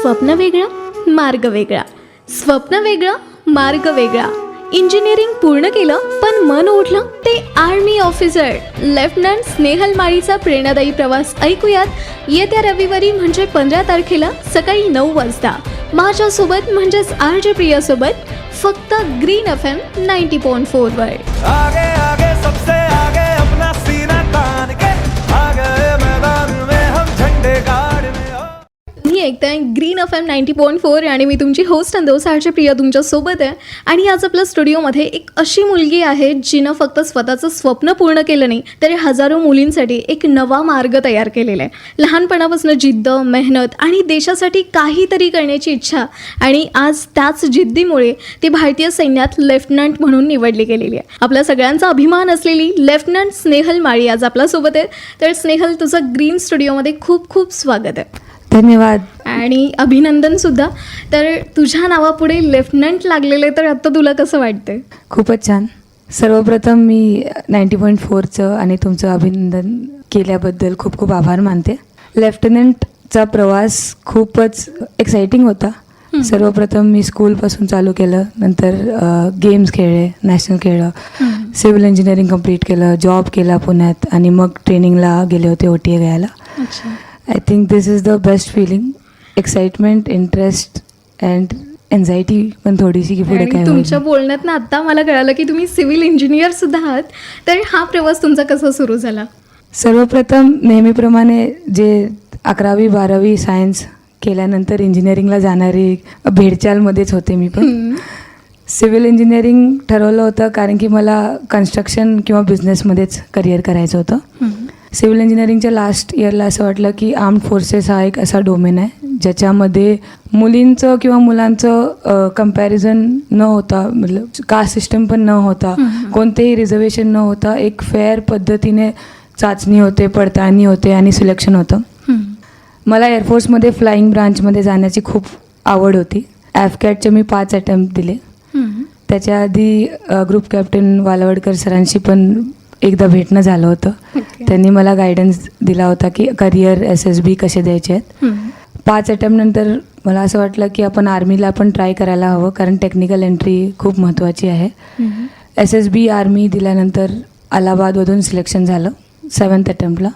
स्वप्न वेगळं मार्ग वेगळा, स्वप्न वेगळं मार्ग वेगळा. इंजिनिअरिंग पूर्ण केलं पण मन ओढलं ते आर्मी ऑफिसर लेफ्टनंट स्नेहल माळीचा प्रेरणादायी प्रवास ऐकूयात येत्या रविवारी म्हणजे 15 तारखेला सकाळी 9 वाजता माझ्यासोबत म्हणजेच RJ प्रियासोबत फक्त ग्रीन FM 90.4 वर. आगे आगे सबसे आगे अपना सीना तान के आगे मैदान में हम झंडे गाड़ने. मी ऐकताय ग्रीन FM 90.4 आणि मी तुमची होस्ट अंदोस RJ प्रिया तुमच्यासोबत आहे. आणि आज आपल्या स्टुडिओमध्ये एक अशी मुलगी आहे जिनं फक्त स्वतःचं स्वप्न पूर्ण केलं नाही तर हजारो मुलींसाठी एक नवा मार्ग तयार केलेला आहे. लहानपणापासून जिद्द, मेहनत आणि देशासाठी काहीतरी करण्याची इच्छा आणि आज त्याच जिद्दीमुळे ती भारतीय सैन्यात लेफ्टनंट म्हणून निवडली गेलेली आहे. आपल्या सगळ्यांचा अभिमान असलेली लेफ्टनंट स्नेहल माळी आज आपल्यासोबत आहे. तर स्नेहल, तुझं ग्रीन स्टुडिओमध्ये खूप खूप स्वागत आहे. धन्यवाद आणि अभिनंदन सुद्धा. तर तुझ्या नावापुढे लेफ्टनंट लागलेले, तर आता तुला कसं वाटतंय? खूपच छान. सर्वप्रथम मी 90.4चं आणि तुमचं अभिनंदन केल्याबद्दल खूप खूप आभार मानते. लेफ्टनंटचा प्रवास खूपच एक्साइटिंग होता. सर्वप्रथम मी स्कूलपासून चालू केलं, नंतर गेम्स खेळले, नॅशनल खेळलं, सिव्हिल इंजिनिअरिंग कंप्लीट केलं, जॉब केला पुण्यात आणि मग ट्रेनिंगला गेले होते OTA घ्यायला. I think this is the best feeling. Excitement, interest and anxiety पण थोडीशी की पुढे काय. तुमच्या बोलण्यात ना आता मला कळालं की तुम्ही सिव्हिल इंजिनियर सुद्धा आहात. तर हा प्रवास तुमचा कसा सुरू झाला? सर्वप्रथम नेहमीप्रमाणे जे 11वी 12वी सायन्स केल्यानंतर इंजिनिअरिंगला जाणारी भेडचालमध्येच होते मी पण. सिव्हिल इंजिनिअरिंग ठरवलं होतं कारण की मला कन्स्ट्रक्शन किंवा बिझनेसमध्येच करिअर करायचं होतं. सिव्हिल इंजिनिअरिंगच्या लास्ट इयरला असं वाटलं की आर्म्ड फोर्सेस हा एक असा डोमेन आहे ज्याच्यामध्ये मुलींचं किंवा मुलांचं कंपॅरिझन न होता, मतलब कास्ट सिस्टम पण न होता, कोणतेही रिझर्वेशन न होता, एक फेअर पद्धतीने चाचणी होते, पडताळणी होते आणि सिलेक्शन होतं. मला एअरफोर्समध्ये फ्लाईंग ब्रांचमध्ये जाण्याची खूप आवड होती. AFCATचे मी 5 अटेम्प्ट दिले. त्याच्या आधी ग्रुप कॅप्टन वालवडकर सरांशी पण एकदा भेटणं झालं होतं. त्यांनी मला गायडन्स दिला होता की करिअर SSB कसे द्यायचे आहेत. 5 अटेम्प्ट नंतर मला असं वाटलं की आपण आर्मीला पण ट्राय करायला हवं, कारण टेक्निकल एंट्री खूप महत्त्वाची आहे. SSB आर्मी दिल्यानंतर अलाहाबादमधून सिलेक्शन झालं 7th अटेम्प्टला.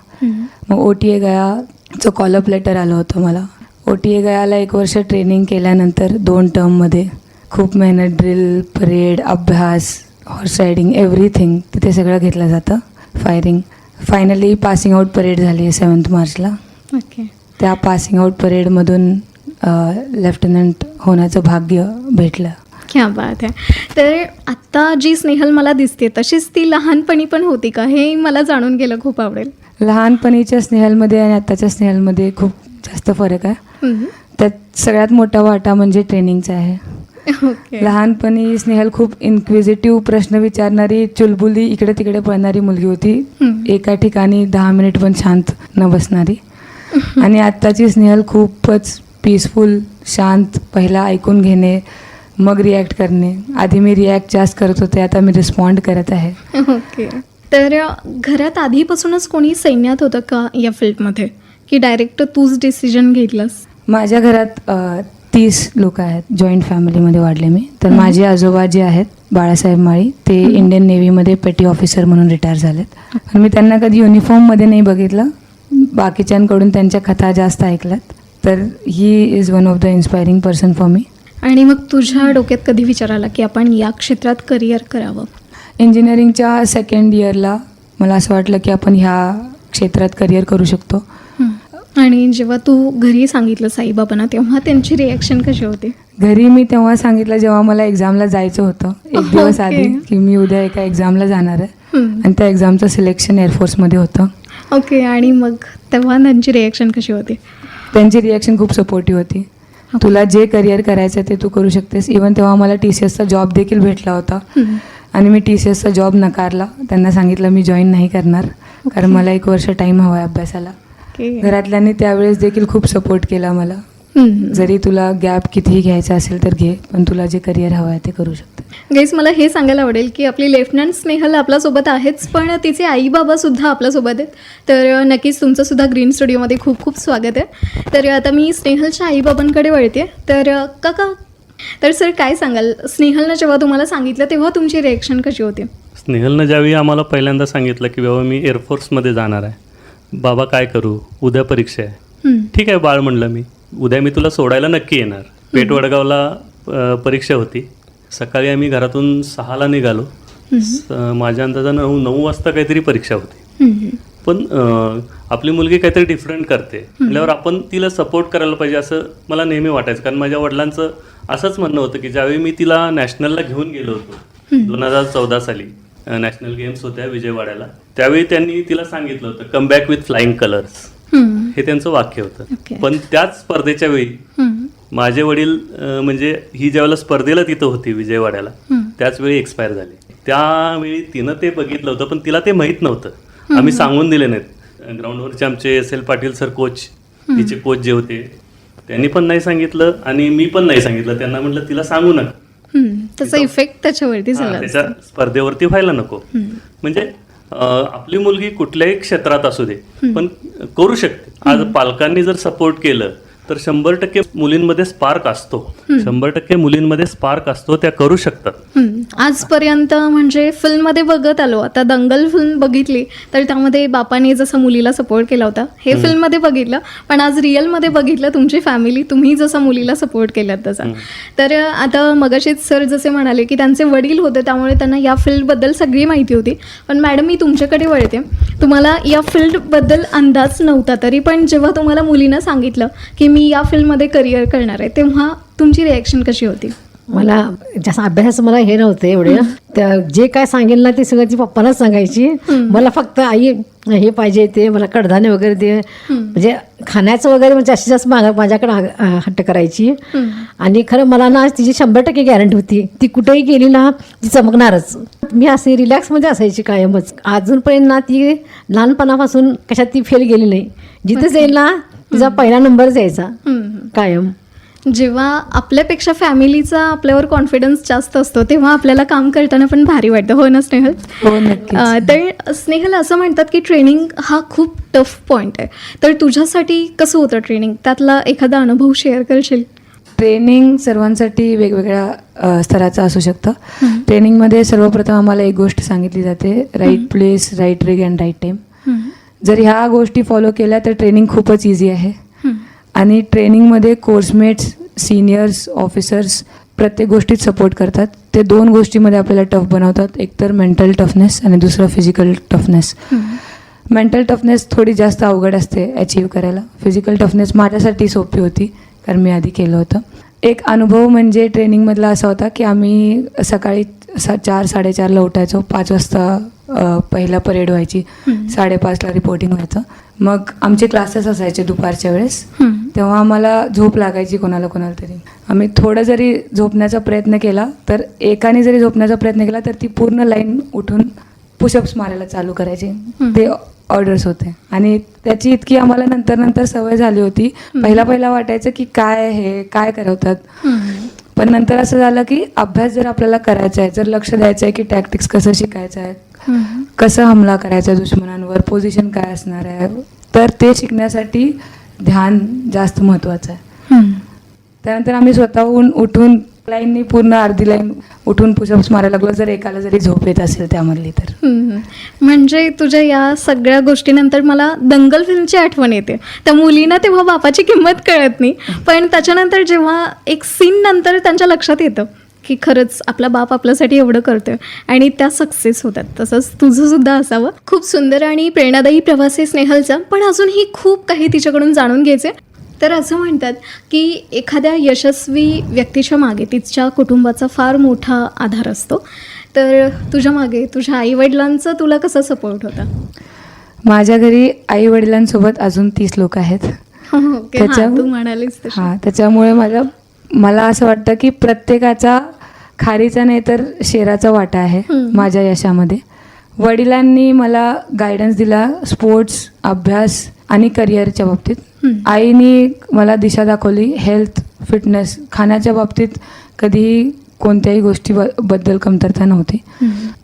मग OTA गयाचं कॉलअप लेटर आलं होतं मला. OTA गयाला 1 वर्ष ट्रेनिंग केल्यानंतर 2 टर्ममध्ये खूप मेहनत, ड्रिल, परेड, अभ्यास, हॉर्स रायडिंग, एव्हरीथिंग तिथे सगळं घेतलं जातं. Firing. Finally passing out parade झाली 7 मार्चला. त्या पासिंग आऊट परेडमधून लेफ्टनंट होण्याचं भाग्य भेटलं. क्या बात आहे. तर आत्ता जी स्नेहल मला दिसते तशीच ती लहानपणी पण होती का, हे मला जाणून घ्यायला खूप आवडेल. लहानपणीच्या स्नेहलमध्ये आणि आत्ताच्या स्नेहलमध्ये खूप जास्त फरक आहे. त्यात सगळ्यात मोठा वाटा म्हणजे ट्रेनिंगचा आहे. लहानपणी स्नेहल खूप इन्क्विजिटिव्ह, प्रश्न विचारणारी, चुलबुली, इकडे तिकडे पळणारी मुलगी होती. एका ठिकाणी 10 मिनिट पण शांत न बसणारी. आणि आत्ताची स्नेहल खूपच पीसफुल, शांत, पहिला ऐकून घेणे मग रिॲक्ट करणे. आधी मी रिॲक्ट जास्त करत होते, आता मी रिस्पॉन्ड करत आहे. ओके. तर घरात आधीपासूनच कोणी सैन्यात होतं का या फील्डमध्ये, की डायरेक्ट तूच डिसिजन घेतलंस? माझ्या घरात 30 लोक आहेत. जॉईंट फॅमिलीमध्ये वाढले मी. तर माझे आजोबा जे आहेत बाळासाहेब माळी, ते इंडियन नेव्हीमध्ये पेटी ऑफिसर म्हणून रिटायर झालेत. पण मी त्यांना कधी युनिफॉर्ममध्ये नाही बघितलं, बाकीच्यांकडून त्यांच्या कथा जास्त ऐकल्यात. तर he is one of the inspiring person for me. आणि मग तुझ्या डोक्यात कधी विचार आला की आपण या क्षेत्रात करिअर करावं? इंजिनिअरिंगच्या 2nd इयरला मला असं वाटलं की आपण ह्या क्षेत्रात करिअर करू शकतो. आणि जेव्हा तू घरी सांगितलं साईबाबांना, तेव्हा त्यांची रिॲक्शन कशी होती? घरी मी तेव्हा सांगितलं जेव्हा मला एक्झामला जायचं होतं, 1 दिवस आधी, की मी उद्या एका एक्झामला जाणार आहे आणि त्या एक्झामचं सिलेक्शन एअरफोर्समध्ये होतं. ओके. आणि मग तेव्हा त्यांची रिॲक्शन कशी होती? त्यांची रिॲक्शन खूप सपोर्टिव्ह होती. तुला जे करिअर करायचं ते तू करू शकतेस. इवन तेव्हा मला TCSचा जॉब देखील भेटला होता आणि मी TCSचा जॉब नकारला. त्यांना सांगितलं मी जॉईन नाही करणार, कारण मला 1 वर्ष टाईम हवा आहे अभ्यासाला. घरातल्यांनी त्यावेळेस देखील खूप सपोर्ट केला मला. जरी तुला गॅप कितीही घ्यायचा असेल तर घे, पण तुला जे करिअर हवं आहे ते करू शकते. गाईज मला हे सांगायला आवडेल की आपली लेफ्टनंट स्नेहल आपल्यासोबत आहेच, पण तिचे आई बाबासुद्धा आपल्यासोबत आहेत. तर नक्कीच तुमचंसुद्धा ग्रीन स्टुडिओमध्ये खूप खूप स्वागत आहे. तर आता मी स्नेहलच्या आईबाबांकडे वळते. तर काका, तर सर काय सांगाल, स्नेहलनं जेव्हा तुम्हाला सांगितलं तेव्हा तुमची रिॲक्शन कशी होती? स्नेहलनं ज्यावेळी आम्हाला पहिल्यांदा सांगितलं की बाबा मी एअरफोर्समध्ये जाणार आहे, बाबा काय करू, उद्या परीक्षा आहे. ठीक आहे बाळ, म्हणलं मी उद्या मी तुला सोडायला नक्की येणार. पेठ वडगावला परीक्षा होती. सकाळी आम्ही घरातून 6ला निघालो. माझ्या अंदाजानं 9 वाजता काहीतरी परीक्षा होती. पण आपली मुलगी काहीतरी डिफरंट करते म्हटल्यावर आपण तिला सपोर्ट करायला पाहिजे असं मला नेहमी वाटायचं. कारण माझ्या वडिलांचं असंच म्हणणं होतं की ज्यावेळी मी तिला नॅशनलला घेऊन गेलो होतो 2014 साली, नॅशनल गेम्स होत्या विजयवाड्याला, त्यावेळी त्यांनी तिला सांगितलं होतं come back with flying colours, हे त्यांचं वाक्य होतं. Okay. पण त्याच स्पर्धेच्या वेळी माझे वडील म्हणजे ही ज्यावेळेला स्पर्धेला तिथं होती विजयवाड्याला, त्याच वेळी एक्सपायर झाले. त्यावेळी तिनं ते बघितलं होतं पण तिला ते माहीत नव्हतं. आम्ही सांगून दिले नाहीत. ग्राउंडवरचे आमचे SL पाटील सर कोच, तिचे कोच जे होते, त्यांनी पण नाही सांगितलं आणि मी पण नाही सांगितलं. त्यांना म्हटलं तिला सांगू नका, त्याचा इफेक्ट त्याच्यावरती झाला. त्याच्या स्पर्धेवरती व्हायला नको. म्हणजे आपली मुलगी कुठल्याही क्षेत्रात असू दे पण करू शकते. आज पालकांनी जर सपोर्ट केलं तर 100% मुलींमध्ये स्पार्क असतो. 100% मुलींमध्ये स्पार्क असतो, त्या करू शकतात. आजपर्यंत म्हणजे फिल्ममध्ये बघत आलो, आता दंगल फिल्म बघितली तर त्यामध्ये बापाने जसं मुलीला सपोर्ट केला होता हे फिल्ममध्ये बघितलं, पण आज रिअलमध्ये बघितलं तुमची फॅमिली, तुम्ही जसं मुलीला सपोर्ट केलात तसा. तर आता मगाशीच सर जसे म्हणाले की त्यांचे वडील होते त्यामुळे त्यांना या फील्डबद्दल सगळी माहिती होती. पण मॅडम मी तुमच्याकडे वळते, तुम्हाला या फील्डबद्दल अंदाज नव्हता तरी पण जेव्हा तुम्हाला मुलीनं सांगितलं की मी या फील्डमध्ये करिअर करणार आहे तेव्हा तुमची रिॲक्शन कशी होती? मला जास्त अभ्यासाचं मला हे नव्हतं एवढे, त्या जे काय सांगेल ना ते सगळं ती पप्पालाच सांगायची. मला फक्त आई हे पाहिजे, ते मला कडधान्य वगैरे दे, म्हणजे खाण्याचं वगैरे म्हणजे जास्तीत जास्त माझ्याकडे हट्ट करायची. आणि खरं मला ना तिची 100% गॅरंटी होती, ती कुठेही गेली ना ती चमकणारच. मी असे रिलॅक्समध्ये असायची कायमच. अजूनपर्यंत ना ती लहानपणापासून कशात ती फेल गेली नाही. जिथे जाईल ना तिचा पहिला नंबरच यायचा कायम. जेव्हा आपल्यापेक्षा फॅमिलीचा आपल्यावर कॉन्फिडन्स जास्त असतो तेव्हा आपल्याला काम करताना पण भारी वाटतं, हो ना स्नेहल? हो, नक्कीच. तर स्नेहल असं म्हणतात की ट्रेनिंग हा खूप टफ पॉईंट आहे, तर तुझ्यासाठी कसं होतं ट्रेनिंग? त्यातला एखादा अनुभव शेअर करशील? ट्रेनिंग सर्वांसाठी वेगवेगळ्या स्तराचं असू शकतं. ट्रेनिंगमध्ये सर्वप्रथम आम्हाला एक गोष्ट सांगितली जाते, राईट प्लेस, राईट रिग अँड राईट टाईम. जर ह्या गोष्टी फॉलो केल्या तर ट्रेनिंग खूपच इझी आहे. आणि ट्रेनिंगमध्ये कोर्समेट्स, सिनियर्स, ऑफिसर्स प्रत्येक गोष्टीत सपोर्ट करतात. ते 2 गोष्टीमध्ये आपल्याला टफ बनवतात, एक तर मेंटल टफनेस आणि दुसरं फिजिकल टफनेस. मेंटल टफनेस थोडी जास्त अवघड असते अचीव करायला. फिजिकल टफनेस माझ्यासाठी सोपी होती कारण मी आधी केलं होतं. एक अनुभव म्हणजे ट्रेनिंगमधला असा होता की आम्ही सकाळी 4-4:30ला उठायचो. 5 वाजता पहिला परेड व्हायची, 5:30ला रिपोर्टिंग व्हायचं. मग आमचे क्लासेस असायचे दुपारच्या वेळेस, तेव्हा आम्हाला झोप लागायची कोणाला तरी. आम्ही थोडं जरी झोपण्याचा प्रयत्न केला तर एकाने जरी झोपण्याचा प्रयत्न केला तर ती पूर्ण लाईन उठून पुशअप्स मारायला चालू करायची. ते ऑर्डर्स होते आणि त्याची इतकी आम्हाला नंतर सवय झाली होती. पहिला वाटायचं की काय हे काय करवतात, पण नंतर असं झालं की अभ्यास जर आपल्याला करायचा आहे, जर लक्ष द्यायचं आहे की टॅक्टिक्स कसं शिकायचं आहे, कसं हमला करायचा आहे दुश्मनांवर, पोझिशन काय असणार आहे, तर ते शिकण्यासाठी ध्यान जास्त महत्त्वाचं आहे. त्यानंतर आम्ही स्वतःहून उठून लाईननी पूर्ण अर्धी लाईन उठून पुशअप्स मारायला लागलो, जर एकाला जरी झोप येत असेल त्यामधली तर. म्हणजे तुझ्या या सगळ्या गोष्टीनंतर मला दंगल फिल्मची आठवण येते. त्या मुलींना तेव्हा बापाची किंमत कळत नाही, पण त्याच्यानंतर जेव्हा एक सीन नंतर त्यांच्या लक्षात येतं की खरंच आपला बाप आपल्यासाठी एवढं करतोय आणि त्या सक्सेस होतात. तसंच तुझं सुद्धा असावं. खूप सुंदर आणि प्रेरणादायी प्रवास आहे स्नेहलचा, पण अजूनही खूप काही तिच्याकडून जाणून घ्यायचं. तर असं म्हणतात की एखाद्या यशस्वी व्यक्तीच्या मागे तिच्या कुटुंबाचा फार मोठा आधार असतो. तर तुझ्या मागे तुझ्या आईवडिलांचा तुला कसा सपोर्ट होता? माझ्या घरी आईवडिलांसोबत अजून 30 लोक आहेत. तू म्हणालीस तशी. त्याच्यामुळे मला असं वाटतं की प्रत्येकाचा खारीचा नाही तर शेराचा वाटा आहे माझ्या यशामध्ये. वडिलांनी मला गायडन्स दिला स्पोर्ट्स, अभ्यास आणि करिअरच्या बाबतीत. आईनी मला दिशा दाखवली हेल्थ, फिटनेस, खाण्याच्या बाबतीत कधीही कोणत्याही बद्दल कमतरता नव्हती.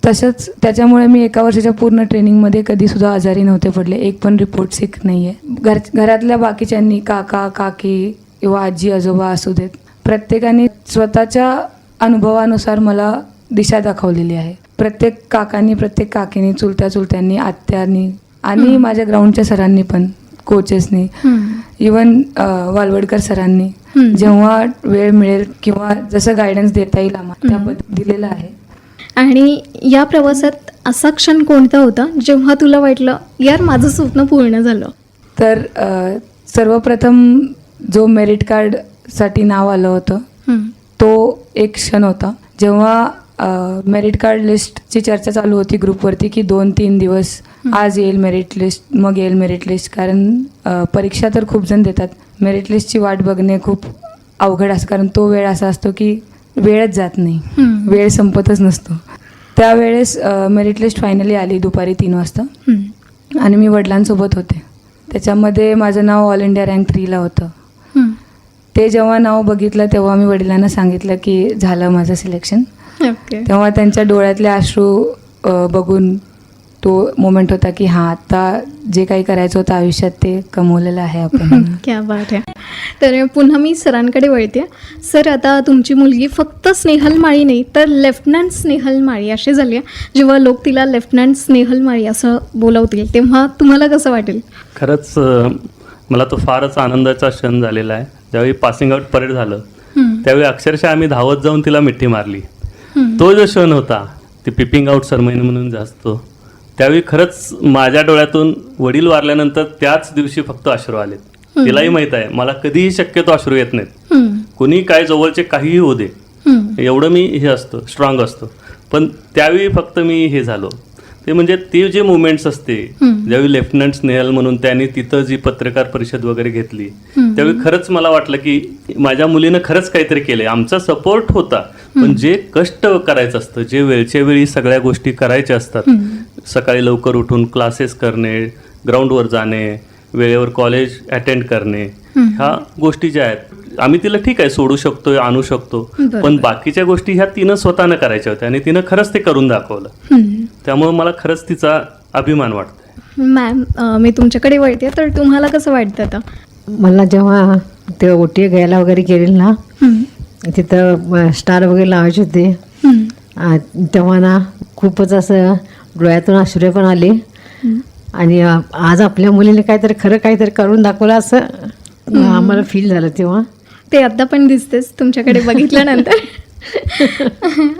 तसंच त्याच्यामुळे मी एका वर्षाच्या पूर्ण ट्रेनिंगमध्ये कधीसुद्धा आजारी नव्हते पडले. एक पण रिपोर्ट सिक नाही आहे. घरातल्या बाकीच्यांनी काका काकी किंवा आजी आजोबा असू देत, प्रत्येकाने स्वतःच्या अनुभवानुसार मला दिशा दाखवलेली आहे. प्रत्येक काकांनी, प्रत्येक काकीनी, चुलत्यांनी, आत्यांनी आणि माझ्या ग्राउंडच्या सरांनी पण, कोचेसनी, इवन वालवडकर सरांनी जेव्हा वेळ मिळेल किंवा जसं गायडन्स देता येईल आम्हाला त्याबद्दल दिलेलं आहे. आणि या प्रवासात असा क्षण कोणता होता जेव्हा तुला वाटलं यार माझं स्वप्न पूर्ण झालं? तर सर्वप्रथम जो मेरिट कार्डसाठी नाव आलं होतं तो एक क्षण होता. जेव्हा मेरिट कार्ड लिस्टची चर्चा चालू होती ग्रुपवरती की 2-3 दिवस, आज येईल मेरिट लिस्ट, मग येईल मेरिट लिस्ट. कारण परीक्षा तर खूप जण देतात, मेरिट लिस्टची वाट बघणे खूप अवघड असतं. कारण तो वेळ असा असतो की वेळच जात नाही, वेळ संपतच नसतो. त्यावेळेस मेरिट लिस्ट फायनली आली दुपारी 3 वाजता आणि मी वडिलांसोबत होते. त्याच्यामध्ये माझं नाव ऑल इंडिया रँक 3ला होतं. ते जेव्हा नाव बघितलं तेव्हा मी वडिलांना सांगितलं की झालं माझं सिलेक्शन. तेव्हा त्यांच्या डोळ्यातले अश्रू बघून तो मोमेंट होता की हां, आता जे काही करायचं होतं आयुष्यात ते कमवलेलं आहे आपण. क्या बात आहे. तर पुन्हा मी सरांकडे वळते. सर, आता तुमची मुलगी फक्त स्नेहल माळी नाही तर लेफ्टनंट स्नेहल माळी अशी झाली आहे. जेव्हा लोक तिला लेफ्टनंट स्नेहल माळी असं बोलवतील तेव्हा तुम्हाला कसं वाटेल? खरंच मला तो फारच आनंदाचा क्षण झालेला आहे. ज्यावेळी पासिंग आउट परेड झालं त्यावेळी अक्षरशः आम्ही धावत जाऊन तिला मिठी मारली. तो जो क्षण होता, ती पिपिंग आउट सरमनी म्हणून जास्तो, त्यावेळी खरंच माझ्या डोळ्यातून वडील वारल्यानंतर त्याच दिवशी फक्त अश्रू आलेत. तिलाही माहीत आहे मला कधीही शक्यतो अश्रू येत नाहीत. कुणी काय जवळचे काहीही होऊ दे, एवढं मी हे असतो, स्ट्रॉंग असतो. पण त्यावेळी फक्त मी हे झालो ते म्हणजे ते जे मुवमेंट्स असते, ज्यावेळी लेफ्टनंट स्नेहल म्हणून त्यांनी तिथं जी पत्रकार परिषद वगैरे घेतली त्यावेळी खरंच मला वाटलं की माझ्या मुलीनं खरंच काहीतरी केलंय. आमचा सपोर्ट होता, पण जे कष्ट करायचं असतं, जे वेळच्या वेळी सगळ्या गोष्टी करायच्या असतात, सकाळी लवकर उठून क्लासेस करणे, ग्राउंडवर जाणे, वेळेवर कॉलेज अटेंड करणे, ह्या गोष्टी ज्या आहेत आम्ही तिला ठीक आहे सोडू शकतो, आणू शकतो, पण बाकीच्या गोष्टी ह्या तिनं स्वतःनं करायच्या होत्या आणि तिनं खरंच ते करून दाखवलं. त्यामुळे मला खरंच तिचा अभिमान वाटतो. मॅम, मी तुमच्याकडे वळते. तर तुम्हाला कसं वाटतं आता? मला जेव्हा ते ओटी घ्यायला वगैरे गेलेलं ना, तिथं स्टार वगैरे लावायचे होते, तेव्हा ना खूपच असं डोळ्यातून अश्रू पण आले. आणि आज आपल्या मुलीने काहीतरी करून दाखवलं असं आम्हाला फील झालं तेव्हा. ते आता पण दिसतेच तुमच्याकडे बघितल्यानंतर.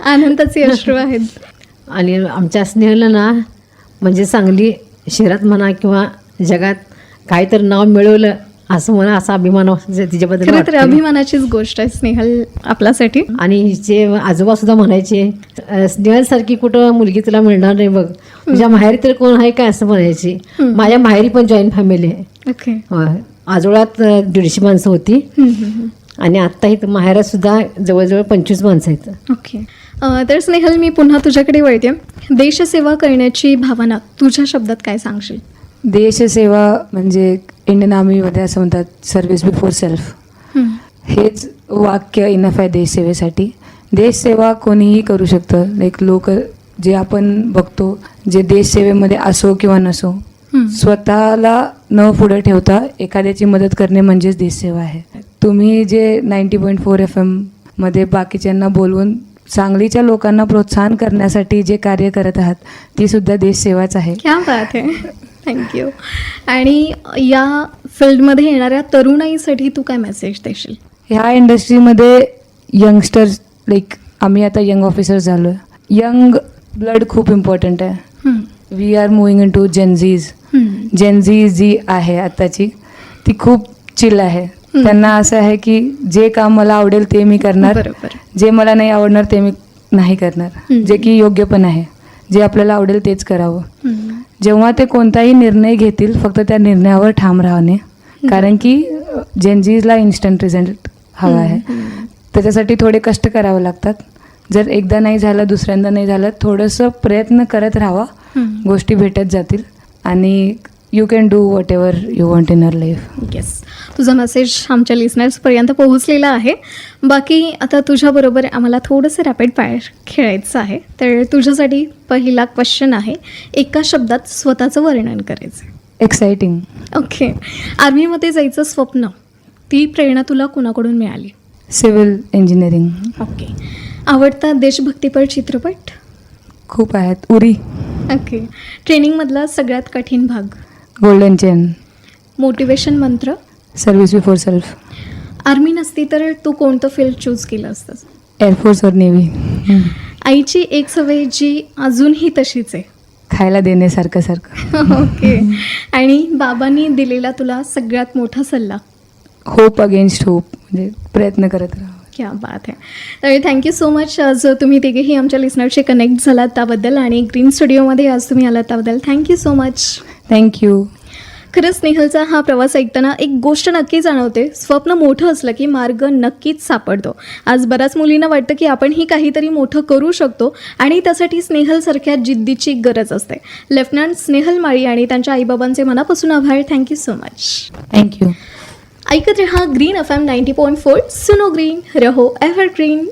आनंदाचे अश्रू आहेत. आणि आमच्या स्नेहला ना म्हणजे चांगली शहरात म्हणा किंवा जगात काहीतरी नाव मिळवलं असं म्हणा, असा अभिमान तिच्याबद्दल खरं तर वाटतोय. अभिमानाचीच गोष्ट आहे स्नेहल आपल्यासाठी. आणि हिचे आजोबा सुद्धा म्हणायचे स्नेहल सारखी कुठं मुलगी तुला मिळणार नाही बघ, तुझ्या माहेरी तर कोण आहे काय असं म्हणायची. माझ्या माहेरी पण जॉईंट फॅमिली आहे. ओके. आजोळात 150 माणसं होती आणि आत्ता इथं माहेरात सुद्धा जवळजवळ 25 माणसं आहेत. ओके. तर स्नेहल, मी पुन्हा तुझ्याकडे वळते. देशसेवा करण्याची भावना तुझ्या शब्दात काय सांगशील? देशसेवा म्हणजे इंडियन आर्मीमध्ये असं म्हणतात सर्व्हिस बिफोर सेल्फ. हेच वाक्य इनफ आहे देशसेवेसाठी. देशसेवा कोणीही करू शकतं. लोक जे आपण बघतो, जे देशसेवेमध्ये असो किंवा नसो, स्वतःला न पुढे ठेवता एखाद्याची मदत करणे म्हणजेच देशसेवा आहे. तुम्ही जे 90.4 FM मध्ये बाकीच्यांना बोलवून सांगलीच्या लोकांना प्रोत्साहन करण्यासाठी जे कार्य करत आहात ती सुद्धा देशसेवाच आहे. क्या बात आहे. थँक्यू. आणि या फील्डमध्ये येणाऱ्या तरुणाईसाठी तू काय मेसेज देशील? ह्या इंडस्ट्रीमध्ये यंगस्टर्स आम्ही आता यंग ऑफिसर्स झालो आहे. यंग ब्लड खूप इम्पॉर्टंट आहे. We are moving into Gen Zs. Gen Z जी आहे आत्ताची ती खूप चिल आहे. त्यांना असं आहे की जे काम मला आवडेल ते मी करणार, बरोबर. जे मला नाही आवडणार ते मी नाही करणार, जे की योग्य पण आहे. जे आपल्याला आवडेल तेच करावं. जेव्हा ते कोणताही निर्णय घेतील फक्त त्या निर्णयावर ठाम राहणे, कारण की जेनझीजला इन्स्टंट रिझल्ट हवा आहे. त्याच्यासाठी थोडे कष्ट करावे लागतात. जर एकदा नाही झालं, दुसऱ्यांदा नाही झालं, थोडंसं प्रयत्न करत राहावा, गोष्टी भेटत जातील आणि you can do what ever you want in your life. Yes. तुझा मेसेज आमच्या लिसनर्सपर्यंत पोहोचलेला आहे. बाकी आता तुझ्याबरोबर आम्हाला थोडंसं रॅपिड फायर खेळायचं आहे. तर तुझ्यासाठी पहिला क्वेश्चन आहे, एका शब्दात स्वतःचं वर्णन करायचं. एक्साइटिंग. ओके. आर्मीमध्ये जायचं स्वप्न, ती प्रेरणा तुला कुणाकडून मिळाली? Civil engineering. ओके. आवडता देशभक्तीपर चित्रपट? खूप आहेत. उरी. ओके. ट्रेनिंगमधला सगळ्यात कठीण भाग? Golden chain. मोटिवेशन मंत्र? Service before self. आर्मी नसती तर तू कोणतं फील्ड चूज केलं असतंस? एअरफोर्स और नेव्ही. आईची एक सवय जी अजूनही तशीच आहे? खायला देणे सारखं. ओके. आणि बाबांनी दिलेला तुला सगळ्यात मोठा सल्ला? होप अगेन्स्ट होप, म्हणजे प्रयत्न करत राहा. क्या बात आहे. तर थँक्यू सो मच. आज तुम्ही तिघेही आमच्या लिसनरशी कनेक्ट झालात त्याबद्दल आणि ग्रीन स्टुडिओमध्ये आज तुम्ही आलात त्याबद्दल थँक्यू सो मच. थँक्यू. खरंच स्नेहलचा हा प्रवास ऐकताना एक गोष्ट नक्की जाणवते, स्वप्न मोठं असलं की मार्ग नक्कीच सापडतो. आज बऱ्याच मुलींना वाटतं की आपणही काहीतरी मोठं करू शकतो आणि त्यासाठी स्नेहलसारख्या जिद्दीची गरज असते. लेफ्टनंट स्नेहल माळी आणि त्यांच्या आईबाबांचे मनापासून आभार. Thank you so much. थँक्यू. ऐकत रहा ग्रीन FM 90.4. सुनो ग्रीन, रहो एव्हरग्रीन.